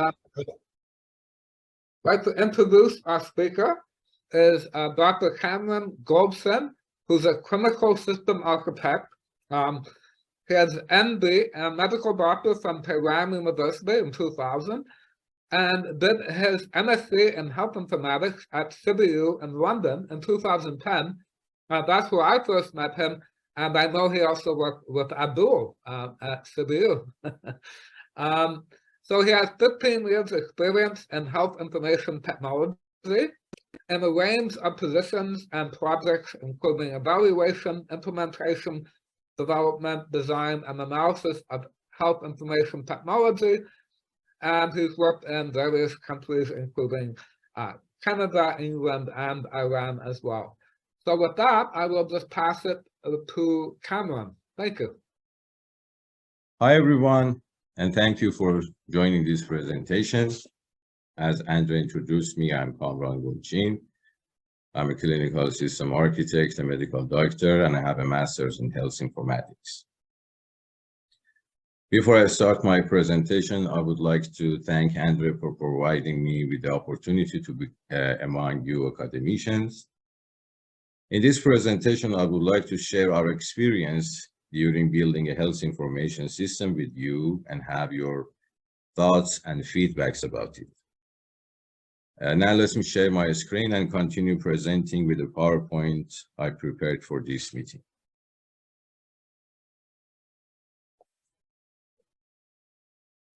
I'd like to introduce our speaker is Dr. Kamran Golchin, who's a clinical system architect. He has MD, a medical doctor from Tehran University in 2000, and did his MSc in health informatics at CBU in London in 2010. That's where I first met him, and I know he also worked with Abdul at CBU. So he has 15 years experience in health information technology in a range of positions and projects, including evaluation, implementation, development, design, and analysis of health information technology. And he's worked in various countries, including Canada, England, and Iran as well. So with that, I will just pass it to Kamran. Thank you. Hi, everyone, and thank you for joining this presentation. As Andrew introduced me, I'm Kamran Golchin. I'm a clinical system architect, a medical doctor, and I have a master's in health informatics. Before I start my presentation, I would like to thank Andrew for providing me with the opportunity to be among you academicians. In this presentation, I would like to share our experience during building a health information system with you and have your thoughts and feedbacks about it. Now let me share my screen and continue presenting with the PowerPoint I prepared for this meeting.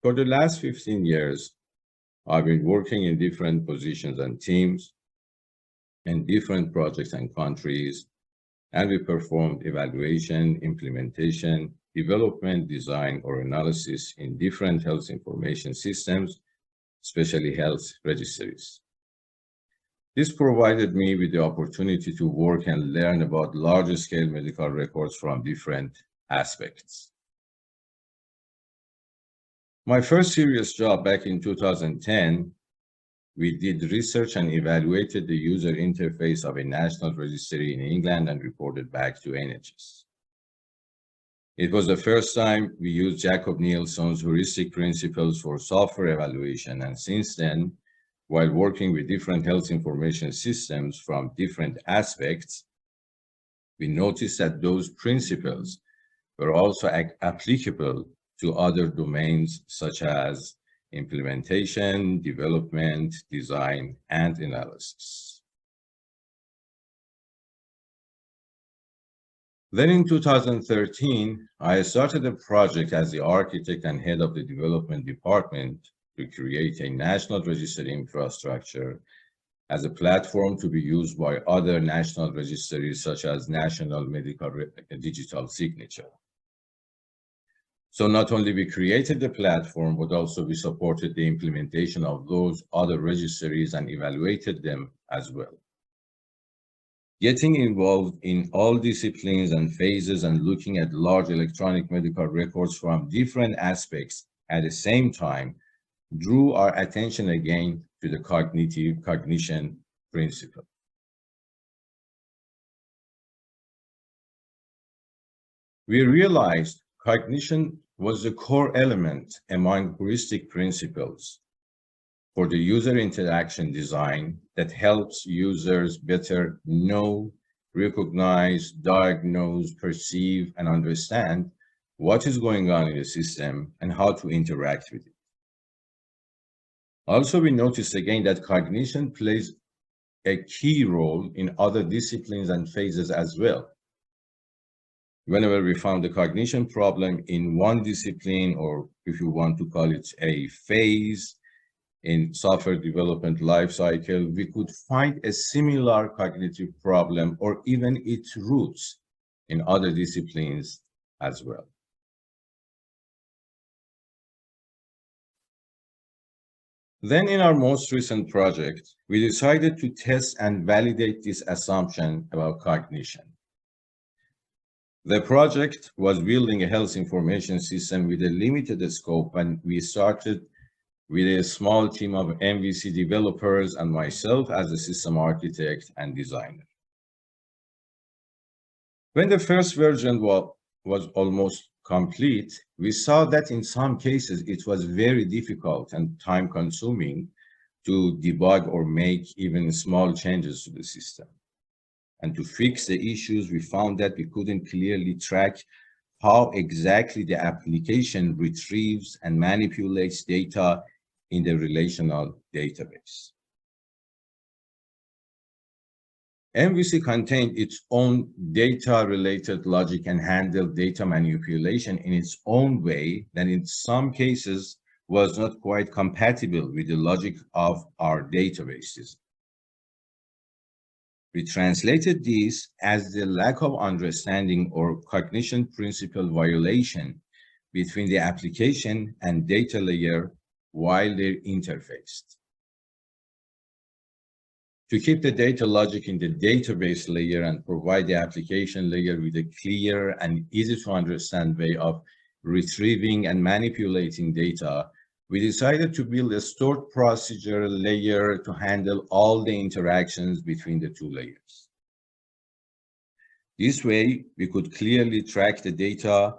For the last 15 years, I've been working in different positions and teams in different projects and countries, and we performed evaluation, implementation, development, design, or analysis in different health information systems, especially health registries. This provided me with the opportunity to work and learn about large-scale medical records from different aspects. My first serious job back in 2010, we did research and evaluated the user interface of a national registry in England and reported back to NHS. It was the first time we used Jacob Nielsen's heuristic principles for software evaluation, and since then, while working with different health information systems from different aspects, we noticed that those principles were also applicable to other domains such as implementation, development, design, and analysis. Then in 2013, I started a project as the architect and head of the development department to create a national registry infrastructure as a platform to be used by other national registries such as National Medical Digital Signature. So not only we created the platform, but also we supported the implementation of those other registries and evaluated them as well. Getting involved in all disciplines and phases and looking at large electronic medical records from different aspects at the same time drew our attention again to the cognition principle. We realized cognition was the core element among heuristic principles for the user interaction design that helps users better know, recognize, diagnose, perceive, and understand what is going on in the system and how to interact with it. Also, we noticed again that cognition plays a key role in other disciplines and phases as well. Whenever we found a cognition problem in one discipline, or if you want to call it a phase in software development lifecycle, we could find a similar cognitive problem or even its roots in other disciplines as well. Then in our most recent project, we decided to test and validate this assumption about cognition. The project was building a health information system with a limited scope, and we started with a small team of MVC developers and myself as a system architect and designer. When the first version was almost complete, we saw that in some cases it was very difficult and time-consuming to debug or make even small changes to the system. And to fix the issues, we found that we couldn't clearly track how exactly the application retrieves and manipulates data in the relational database. MVC contained its own data-related logic and handled data manipulation in its own way that in some cases was not quite compatible with the logic of our databases. We translated this as the lack of understanding or cognition principle violation between the application and data layer while they're interfaced. To keep the data logic in the database layer and provide the application layer with a clear and easy to understand way of retrieving and manipulating data, we decided to build a stored procedure layer to handle all the interactions between the two layers. This way, we could clearly track the data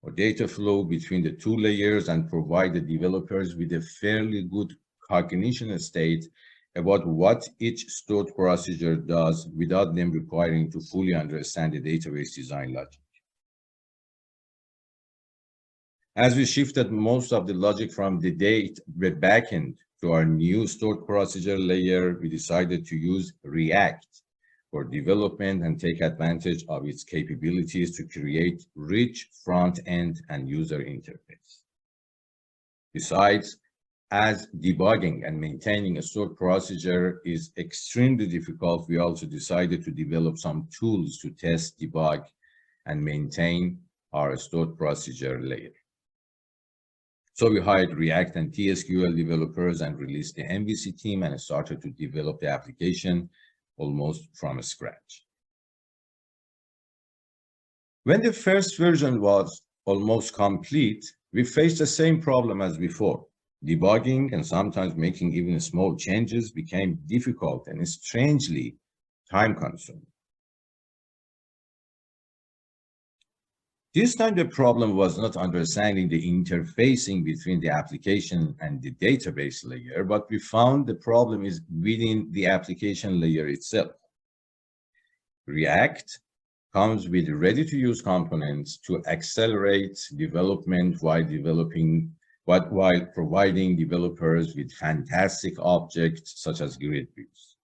or data flow between the two layers and provide the developers with a fairly good cognition state about what each stored procedure does without them requiring to fully understand the database design logic. As we shifted most of the logic from the backend to our new stored procedure layer, we decided to use React for development and take advantage of its capabilities to create rich front-end and user interface. Besides, as debugging and maintaining a stored procedure is extremely difficult, we also decided to develop some tools to test, debug, and maintain our stored procedure layer. So we hired React and TSQL developers and released the MVC team and started to develop the application almost from scratch. When the first version was almost complete, we faced the same problem as before. Debugging and sometimes making even small changes became difficult and strangely time-consuming. This time, the problem was not understanding the interfacing between the application and the database layer, but we found the problem is within the application layer itself. React comes with ready-to-use components to accelerate development while providing developers with fantastic objects such as grid views.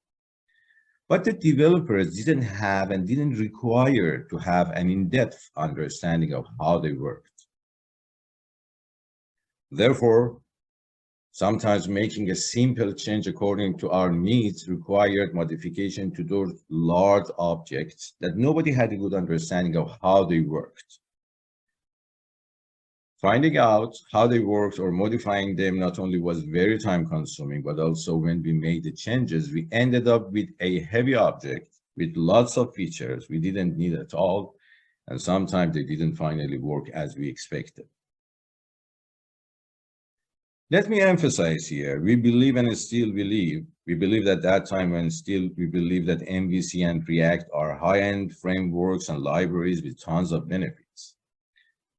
But the developers didn't have and didn't require to have an in-depth understanding of how they worked. Therefore, sometimes making a simple change according to our needs required modification to those large objects that nobody had a good understanding of how they worked. Finding out how they worked or modifying them not only was very time-consuming, but also when we made the changes, we ended up with a heavy object with lots of features we didn't need at all, and sometimes they didn't finally work as we expected. Let me emphasize here, we believe and still believe, we believed at that time and still we believe that MVC and React are high-end frameworks and libraries with tons of benefits.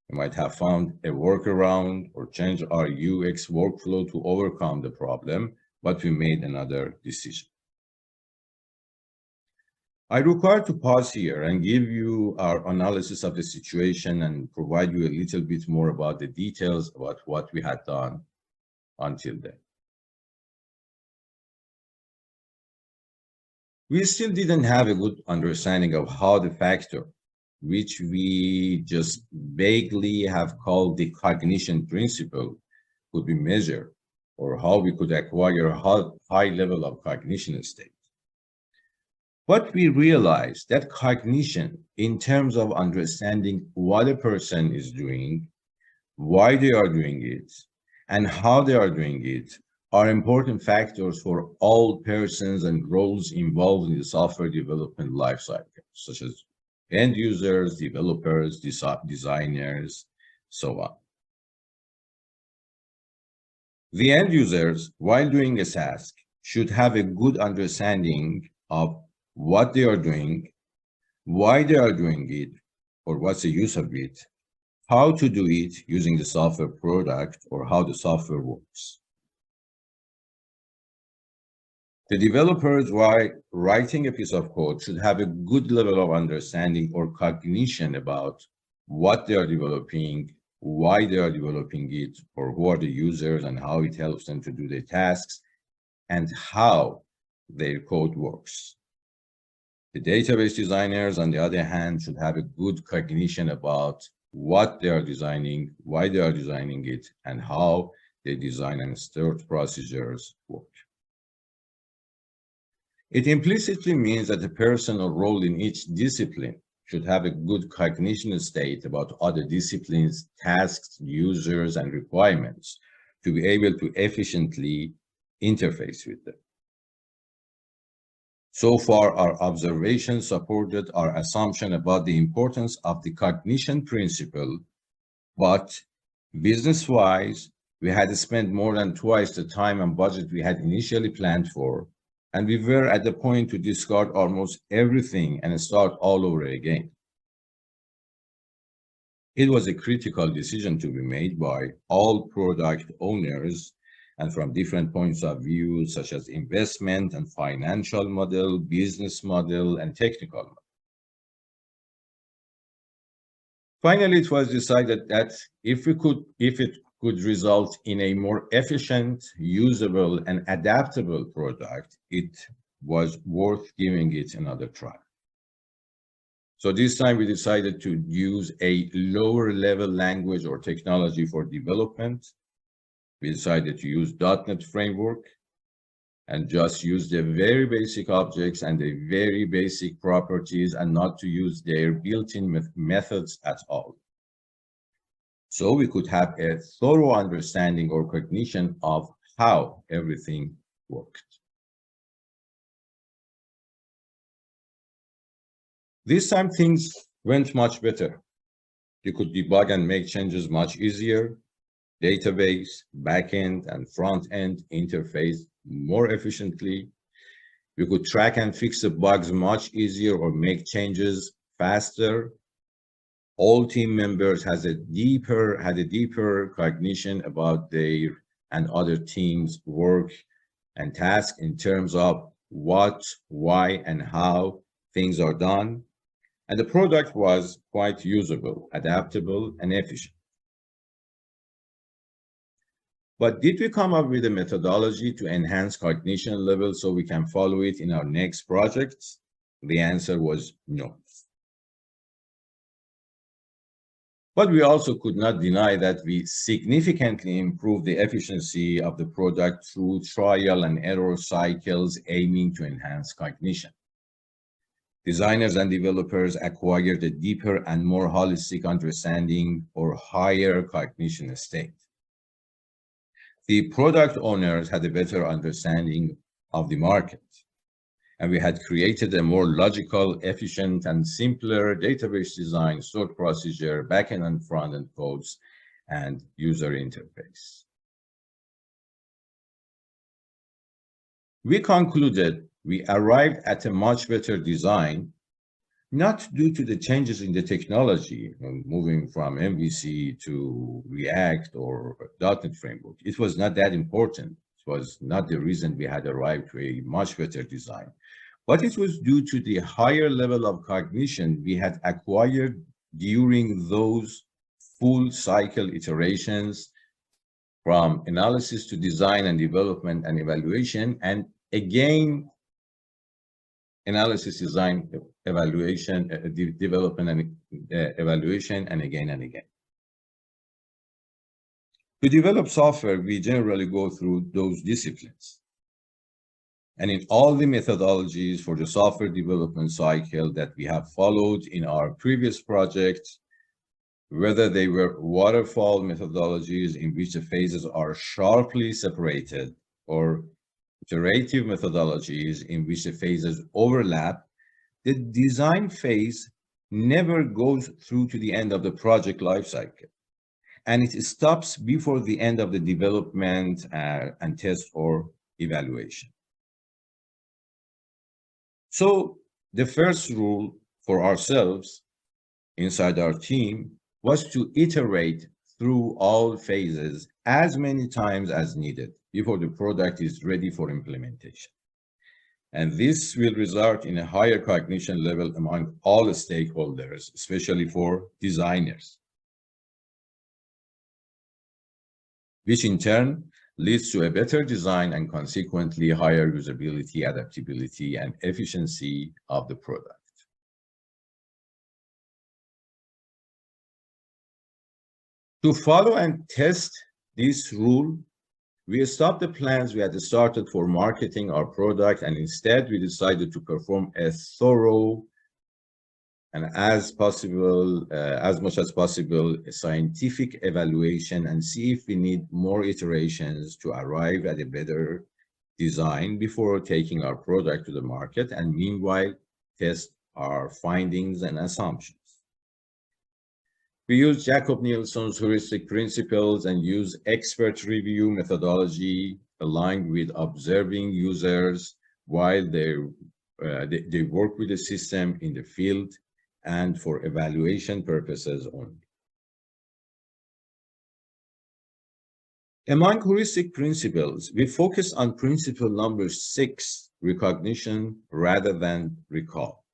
We might have found a workaround or changed our UX workflow to overcome the problem, but we made another decision. I require to pause here and give you our analysis of the situation and provide you a little bit more about the details about what we had done until then. We still didn't have a good understanding of how the factor, which we just vaguely have called the cognition principle, could be measured, or how we could acquire a high level of cognition state. But we realized that cognition, in terms of understanding what a person is doing, why they are doing it, and how they are doing it, are important factors for all persons and roles involved in the software development lifecycle, such as end users, developers, designers, so on. The end users, while doing a task, should have a good understanding of what they are doing, why they are doing it, or what's the use of it, how to do it using the software product or how the software works. The developers, while writing a piece of code, should have a good level of understanding or cognition about what they are developing, why they are developing it, or who are the users and how it helps them to do their tasks, and how their code works. The database designers, on the other hand, should have a good cognition about what they are designing, why they are designing it, and how they design and stored procedures work. It implicitly means that the person or role in each discipline should have a good cognition state about other disciplines, tasks, users, and requirements to be able to efficiently interface with them. So far, our observations supported our assumption about the importance of the cognition principle, but business-wise, we had spent more than twice the time and budget we had initially planned for, and we were at the point to discard almost everything and start all over again. It was a critical decision to be made by all product owners and from different points of view, such as investment and financial model, business model, and technical model. Finally, it was decided that if it could result in a more efficient, usable, and adaptable product, it was worth giving it another try. So this time we decided to use a lower level language or technology for development. We decided to use .NET framework and just use the very basic objects and the very basic properties and not to use their built-in methods at all. So we could have a thorough understanding or cognition of how everything worked. This time things went much better. You could debug and make changes much easier. Database, backend, and front-end interface more efficiently. We could track and fix the bugs much easier or make changes faster. All team members had a deeper cognition about their and other teams' work and tasks in terms of what, why, and how things are done. And the product was quite usable, adaptable, and efficient. But did we come up with a methodology to enhance cognition level so we can follow it in our next projects? The answer was no. But we also could not deny that we significantly improved the efficiency of the product through trial and error cycles aiming to enhance cognition. Designers and developers acquired a deeper and more holistic understanding or higher cognition state. The product owners had a better understanding of the market, and we had created a more logical, efficient, and simpler database design, stored procedure, backend and front-end codes, and user interface. We concluded we arrived at a much better design, not due to the changes in the technology, moving from MVC to React or .NET framework. It was not that important. It was not the reason we had arrived to a much better design. But it was due to the higher level of cognition we had acquired during those full cycle iterations from analysis to design and development and evaluation, and again, analysis, design, evaluation, development, and evaluation, and again and again. To develop software, we generally go through those disciplines. And in all the methodologies for the software development cycle that we have followed in our previous projects, whether they were waterfall methodologies in which the phases are sharply separated, or iterative methodologies in which the phases overlap, the design phase never goes through to the end of the project lifecycle, and it stops before the end of the development and test or evaluation. So the first rule for ourselves inside our team was to iterate through all phases as many times as needed before the product is ready for implementation. And this will result in a higher cognition level among all stakeholders, especially for designers, which in turn leads to a better design and consequently higher usability, adaptability, and efficiency of the product. To follow and test this rule, we stopped the plans we had started for marketing our product, and instead we decided to perform a thorough and as much as possible, a scientific evaluation and see if we need more iterations to arrive at a better design before taking our product to the market, and meanwhile test our findings and assumptions. We use Jacob-Nielsen's heuristic principles and use expert review methodology aligned with observing users while they work with the system in the field and for evaluation purposes only. Among heuristic principles, we focus on principle number 6, recognition rather than recall.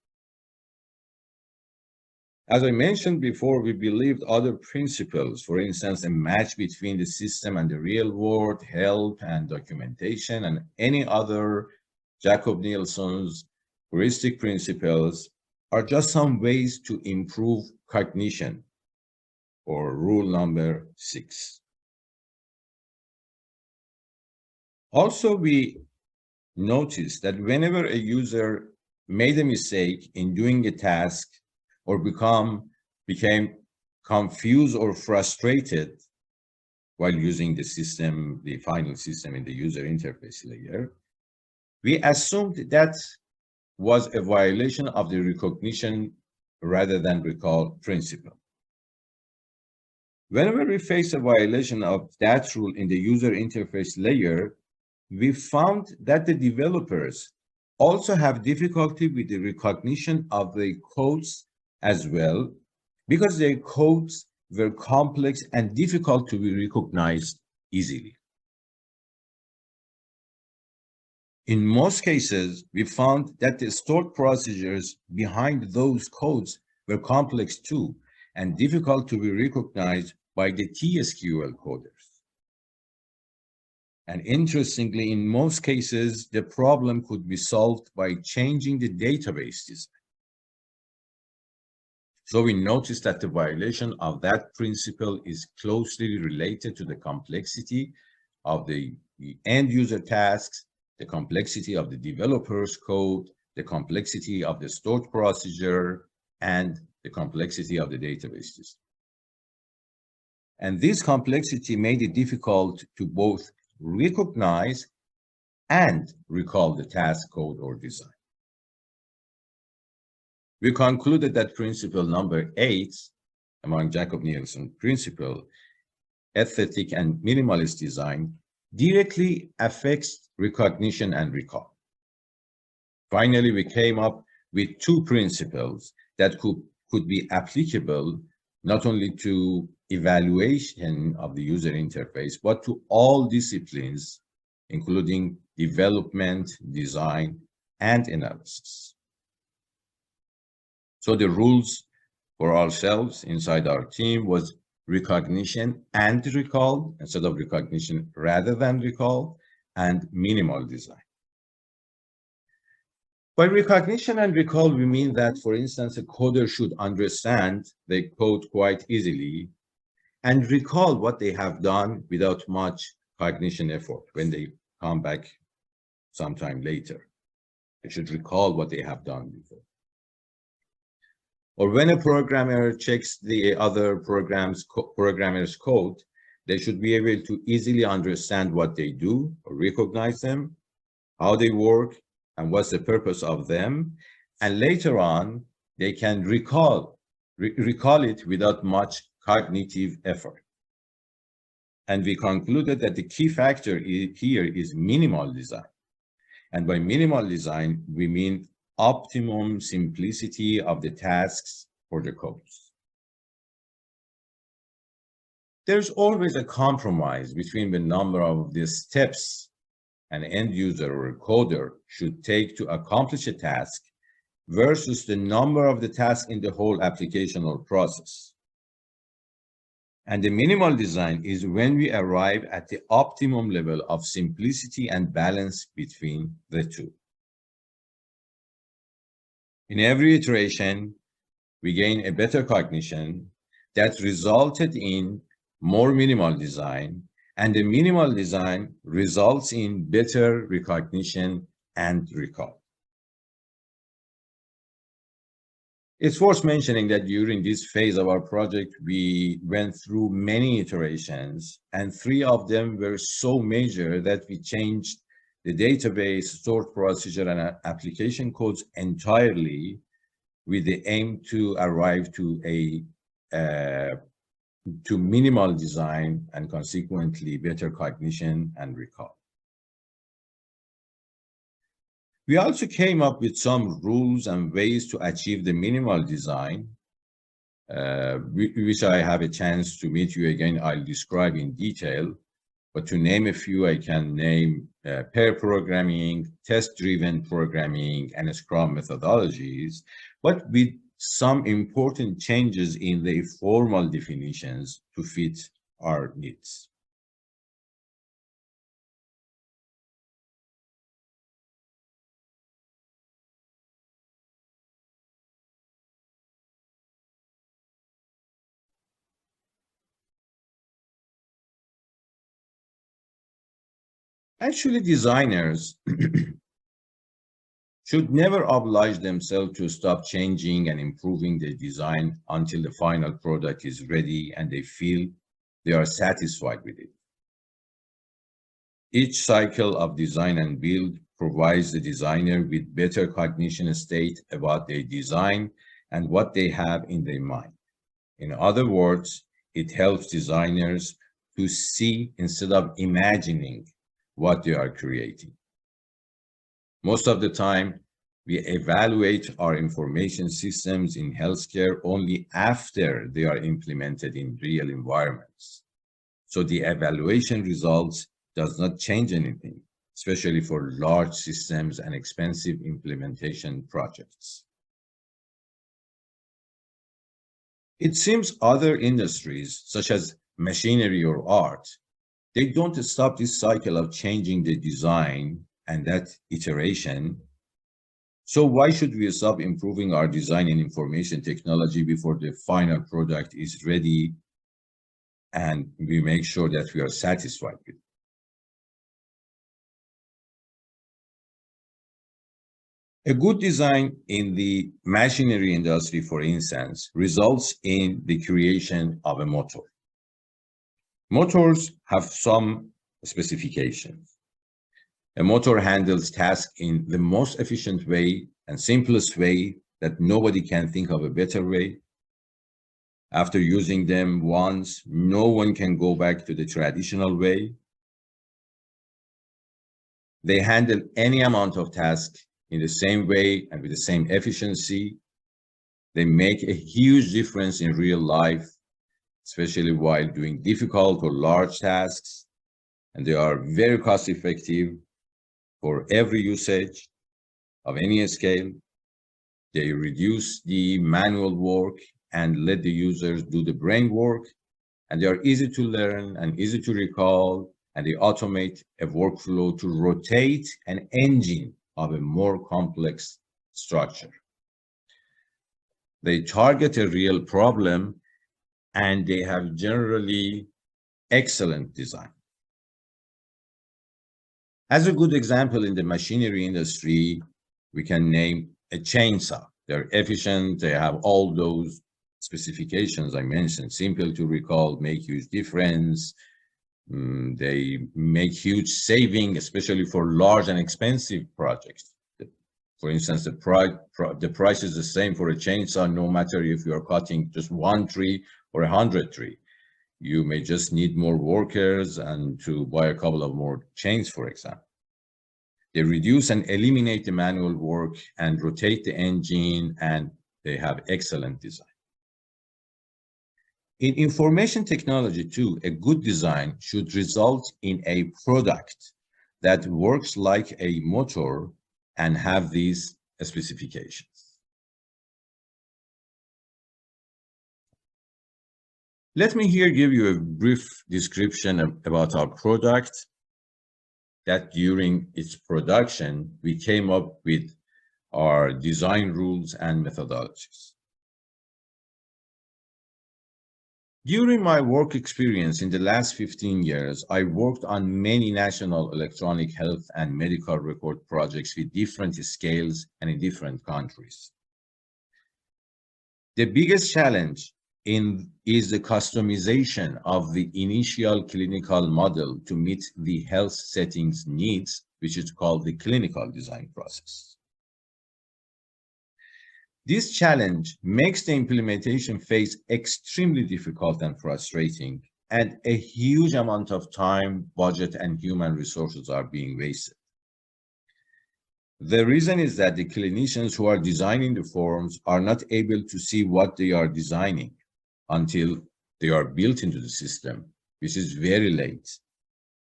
As I mentioned before, we believed other principles, for instance, a match between the system and the real world, help and documentation, and any other Jacob-Nielsen's heuristic principles are just some ways to improve cognition, or rule number 6. Also, we noticed that whenever a user made a mistake in doing a task or became confused or frustrated while using the system, the final system in the user interface layer, we assumed that was a violation of the recognition rather than recall principle. Whenever we face a violation of that rule in the user interface layer, we found that the developers also have difficulty with the recognition of the codes as well, because their codes were complex and difficult to be recognized easily. In most cases, we found that the stored procedures behind those codes were complex too, and difficult to be recognized by the TSQL coders. And interestingly, in most cases, the problem could be solved by changing the database design. So we noticed that the violation of that principle is closely related to the complexity of the end user tasks, the complexity of the developer's code, the complexity of the stored procedure, and the complexity of the database system. And this complexity made it difficult to both recognize and recall the task code or design. We concluded that principle number 8 among Jacob-Nielsen principle, aesthetic and minimalist design, directly affects recognition and recall. Finally, we came up with 2 principles that could be applicable not only to evaluation of the user interface, but to all disciplines, including development, design, and analysis. So the rules for ourselves inside our team was recognition and recall instead of recognition rather than recall, and minimal design. By recognition and recall, we mean that, for instance, a coder should understand the code quite easily and recall what they have done without much cognition effort when they come back sometime later. They should recall what they have done before. Or when a programmer checks the other programmer's code, they should be able to easily understand what they do or recognize them, how they work, and what's the purpose of them. And later on, they can recall it without much cognitive effort. And we concluded that the key factor here is minimal design. And by minimal design, we mean optimum simplicity of the tasks for the codes. There's always a compromise between the number of the steps an end user or a coder should take to accomplish a task versus the number of the tasks in the whole application or process. And the minimal design is when we arrive at the optimum level of simplicity and balance between the two. In every iteration, we gain a better cognition that resulted in more minimal design, and the minimal design results in better recognition and recall. It's worth mentioning that during this phase of our project, we went through many iterations, and 3 of them were so major that we changed the database, stored procedure, and application codes entirely with the aim to arrive to minimal design and consequently better cognition and recall. We also came up with some rules and ways to achieve the minimal design, which I have a chance to meet you again, I'll describe in detail. But to name a few, I can name pair programming, test-driven programming, and Scrum methodologies, but with some important changes in the formal definitions to fit our needs. Actually, designers should never oblige themselves to stop changing and improving their design until the final product is ready and they feel they are satisfied with it. Each cycle of design and build provides the designer with better cognition state about their design and what they have in their mind. In other words, it helps designers to see instead of imagining what they are creating. Most of the time, we evaluate our information systems in healthcare only after they are implemented in real environments. So the evaluation results does not change anything, especially for large systems and expensive implementation projects. It seems other industries, such as machinery or art, they don't stop this cycle of changing the design and that iteration. So why should we stop improving our design in information technology before the final product is ready and we make sure that we are satisfied with it? A good design in the machinery industry, for instance, results in the creation of a motor. Motors have some specifications. A motor handles tasks in the most efficient way and simplest way that nobody can think of a better way. After using them once, no one can go back to the traditional way. They handle any amount of tasks in the same way and with the same efficiency. They make a huge difference in real life, especially while doing difficult or large tasks, and they are very cost effective for every usage of any scale. They reduce the manual work and let the users do the brain work, and they are easy to learn and easy to recall, and they automate a workflow to rotate an engine of a more complex structure. They target a real problem, and they have generally excellent design. As a good example in the machinery industry, we can name a chainsaw. They're efficient, they have all those specifications I mentioned, simple to recall, make huge difference. They make huge saving, especially for large and expensive projects. For instance, the price is the same for a chainsaw, no matter if you are cutting just 1 tree or 100 trees. You may just need more workers and to buy a couple of more chains, for example. They reduce and eliminate the manual work and rotate the engine, and they have excellent design. In information technology too, a good design should result in a product that works like a motor and have these specifications. Let me here give you a brief description about our product that during its production, we came up with our design rules and methodologies. During my work experience in the last 15 years, I worked on many national electronic health and medical record projects with different scales and in different countries. The biggest challenge is the customization of the initial clinical model to meet the health settings needs, which is called the clinical design process. This challenge makes the implementation phase extremely difficult and frustrating, and a huge amount of time, budget, and human resources are being wasted. The reason is that the clinicians who are designing the forms are not able to see what they are designing until they are built into the system, which is very late.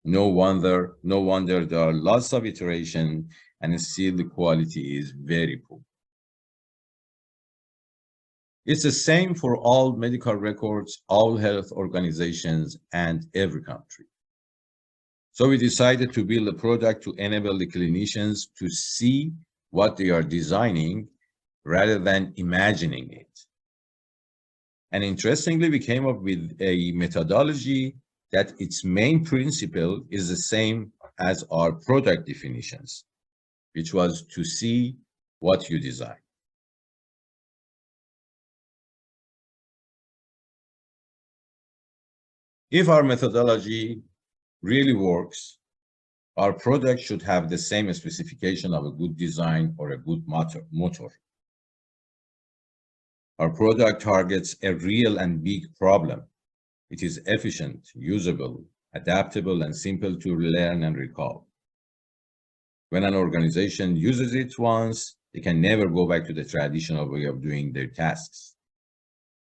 No wonder there are lots of iteration, and still the quality is very poor. It's the same for all medical records, all health organizations, and every country. So we decided to build a product to enable the clinicians to see what they are designing rather than imagining it. And interestingly, we came up with a methodology that its main principle is the same as our product definitions, which was to see what you design. If our methodology really works, our product should have the same specification of a good design or a good motor. Our product targets a real and big problem. It is efficient, usable, adaptable, and simple to learn and recall. When an organization uses it once, they can never go back to the traditional way of doing their tasks.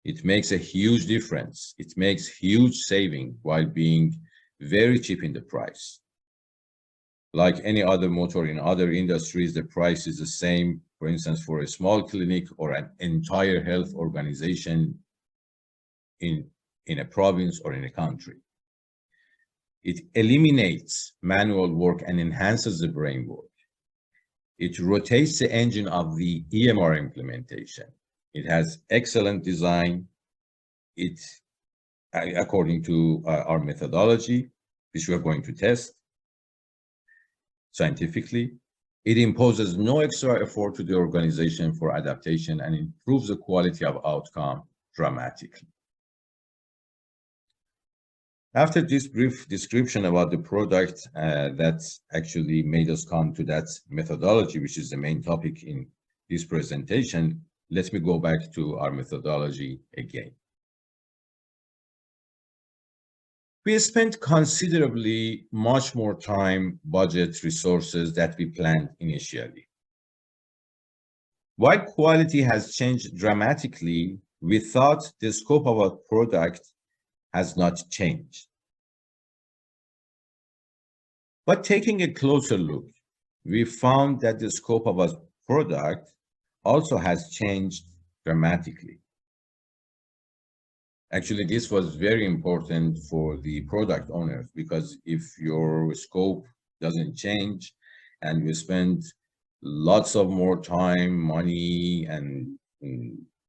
It makes a huge difference. It makes huge saving while being very cheap in the price. Like any other motor in other industries, the price is the same, for instance, for a small clinic or an entire health organization in a province or in a country. It eliminates manual work and enhances the brain work. It rotates the engine of the EMR implementation. It has excellent design. It, according to our methodology, which we are going to test scientifically, it imposes no extra effort to the organization for adaptation and improves the quality of outcome dramatically. After this brief description about the product that actually made us come to that methodology, which is the main topic in this presentation, let me go back to our methodology again. We spent considerably much more time, budget, resources that we planned initially. While quality has changed dramatically, we thought the scope of our product has not changed. But taking a closer look, we found that the scope of our product also has changed dramatically. Actually, this was very important for the product owners, because if your scope doesn't change and you spend lots of more time, money, and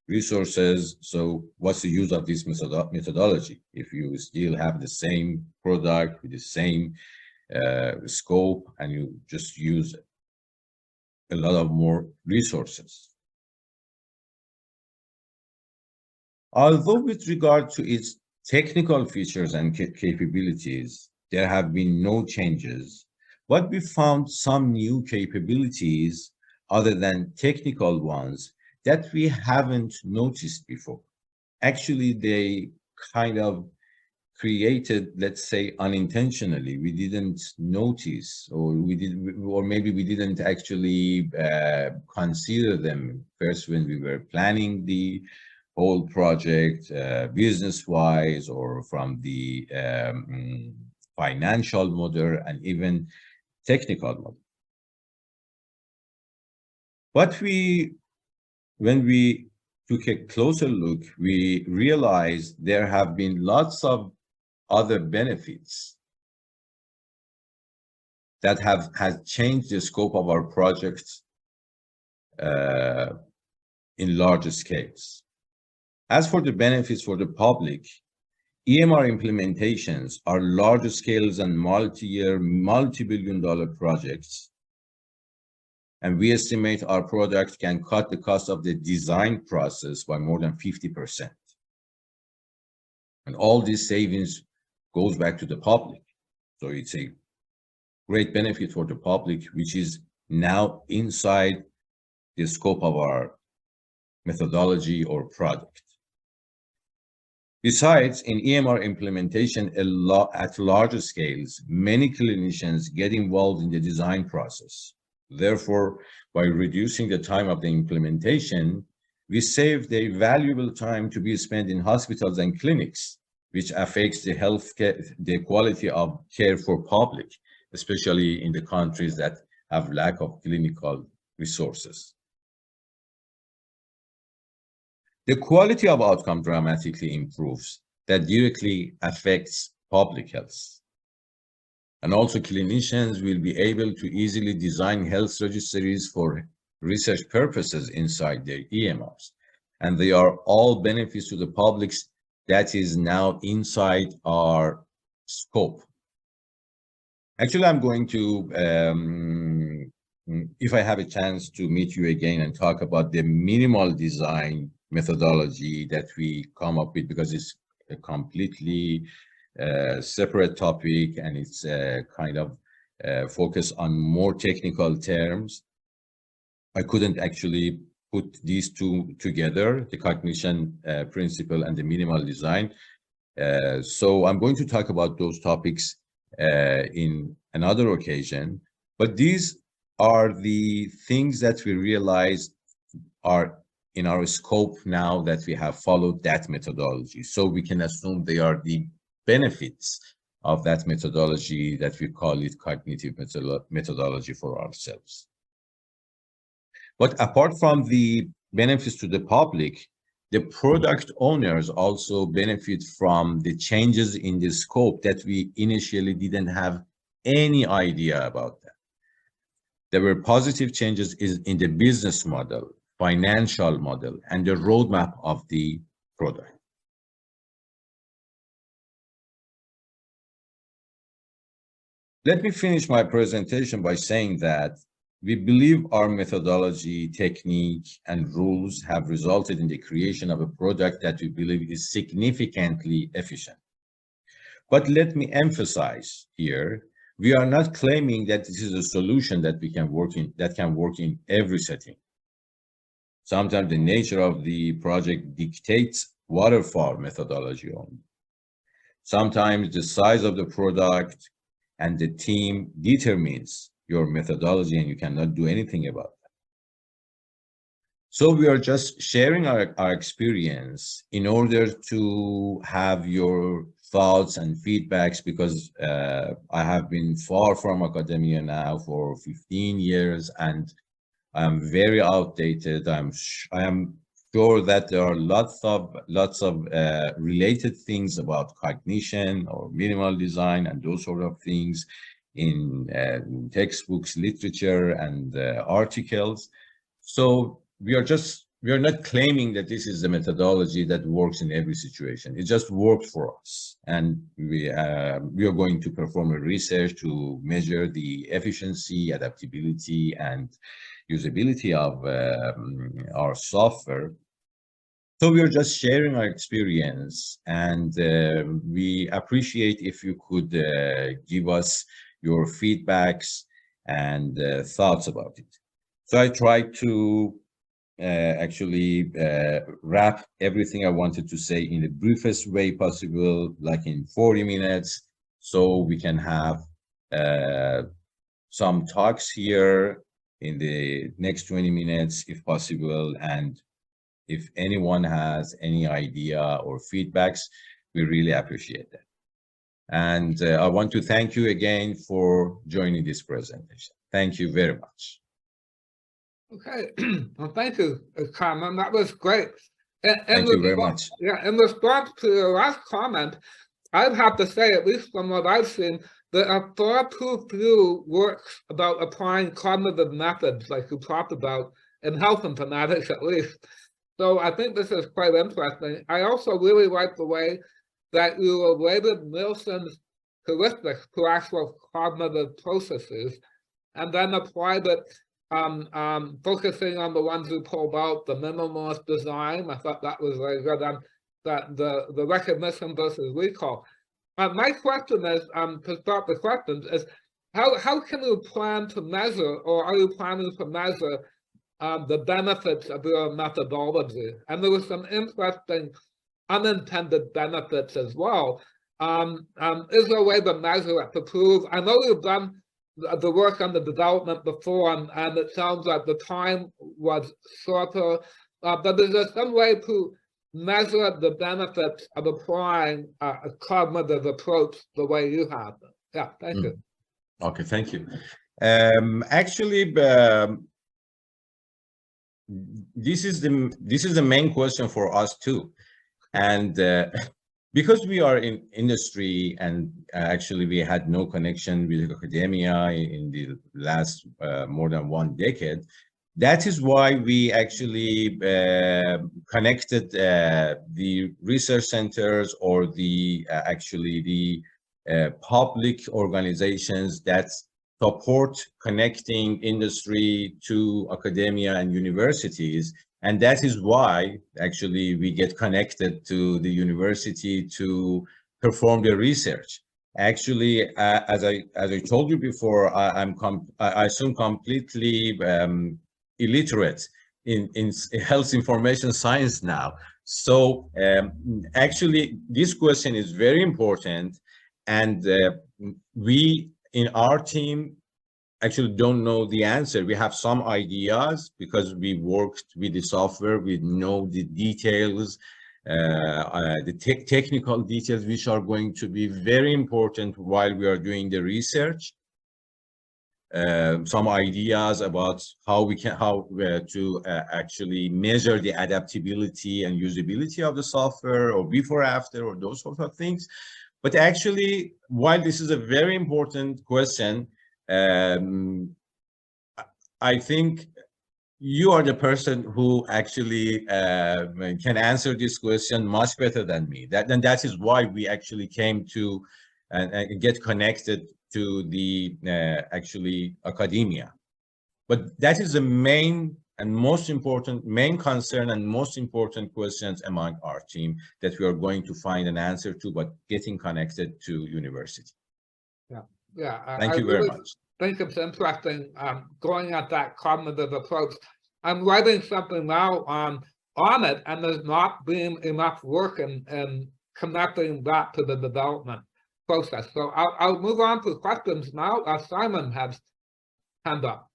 resources, so what's the use of this methodology if you still have the same product with the same scope and you just use a lot of more resources? Although with regard to its technical features and capabilities, there have been no changes, but we found some new capabilities other than technical ones that we haven't noticed before. Actually, they kind of created, let's say, unintentionally. We didn't notice, or maybe we didn't actually consider them first when we were planning the whole project, business-wise, or from the financial model, and even technical model. But when we took a closer look, we realized there have been lots of other benefits that has changed the scope of our projects in larger scales. As for the benefits for the public, EMR implementations are larger scales and multi-year, multi-billion-dollar projects. And we estimate our product can cut the cost of the design process by more than 50%. And all these savings goes back to the public. So it's a great benefit for the public, which is now inside the scope of our methodology or product. Besides, in EMR implementation at larger scales, many clinicians get involved in the design process. Therefore, by reducing the time of the implementation, we save the valuable time to be spent in hospitals and clinics, which affects the healthcare, the quality of care for public, especially in the countries that have lack of clinical resources. The quality of outcome dramatically improves. That directly affects public health. And also clinicians will be able to easily design health registries for research purposes inside their EMRs. And they are all benefits to the public that is now inside our scope. Actually, I'm going to, if I have a chance to meet you again and talk about the minimal design methodology that we come up with, because it's a completely separate topic and it's kind of focused on more technical terms. I couldn't actually put these two together, the cognition principle and the minimal design. So I'm going to talk about those topics in another occasion, but these are the things that we realized are in our scope now that we have followed that methodology. So we can assume they are the benefits of that methodology that we call it cognitive methodology for ourselves. But apart from the benefits to the public, the product owners also benefit from the changes in the scope that we initially didn't have any idea about that. There were positive changes in the business model, financial model, and the roadmap of the product. Let me finish my presentation by saying that we believe our methodology, technique, and rules have resulted in the creation of a product that we believe is significantly efficient. But let me emphasize here, we are not claiming that this is a solution that can work in every setting. Sometimes the nature of the project dictates waterfall methodology only. Sometimes the size of the product and the team determines your methodology and you cannot do anything about that. So we are just sharing our experience in order to have your thoughts and feedbacks, because I have been far from academia now for 15 years and I'm very outdated. I am sure that there are lots of related things about cognition or minimal design and those sort of things in textbooks, literature, and articles. So we are not claiming that this is the methodology that works in every situation. It just worked for us, and we are going to perform a research to measure the efficiency, adaptability, and usability of our software. So we are just sharing our experience, and we appreciate if you could give us your feedbacks and thoughts about it. So I tried to actually wrap everything I wanted to say in the briefest way possible, like in 40 minutes, so we can have some talks here in the next 20 minutes if possible, and if anyone has any idea or feedbacks, we really appreciate that. And I want to thank you again for joining this presentation. Thank you very much. Okay, well, thank you, Kamran. That was great. Thank you very much. Yeah, in response to your last comment, I'd have to say, at least from what I've seen, there are far too few works about applying cognitive methods, like you talked about, in health informatics at least. So I think this is quite interesting. I also really like the way that you related Nielsen's heuristics to actual cognitive processes, and then applied it, focusing on the ones you pulled out, the minimalist design. I thought that was very good, and that the recognition versus recall. My question is, to start the questions, is how can you plan to measure, or are you planning to measure the benefits of your methodology? And there was some interesting unintended benefits as well. Is there a way to measure it, to prove? I know you've done the work on the development before, and it sounds like the time was shorter, but is there some way to measure the benefits of applying a cognitive approach the way you have? Yeah, thank you. Okay, thank you. Actually, this is the main question for us too, and because we are in industry, and actually we had no connection with academia in the last more than 1 decade. That is why we actually connected the research centers, or the public organizations that support connecting industry to academia and universities. And that is why actually we get connected to the university to perform the research. Actually, as I told you before, I assume completely illiterate in health information science now. So actually, this question is very important, and we in our team actually don't know the answer. We have some ideas because we worked with the software. We know the details, the technical details, which are going to be very important while we are doing the research. Some ideas about how to actually measure the adaptability and usability of the software, or before, after, or those sorts of things. But actually, while this is a very important question, I think you are the person who actually can answer this question much better than me. And that is why we actually came to and get connected to the actually academia. But that is the main and most important concern and most important questions among our team that we are going to find an answer to, but getting connected to university. Yeah. Thank you very much. I think it's interesting going at that cognitive approach. I'm writing something now on it, and there's not been enough work in connecting that to the development process. So I'll move on to questions now. Simon has hand up.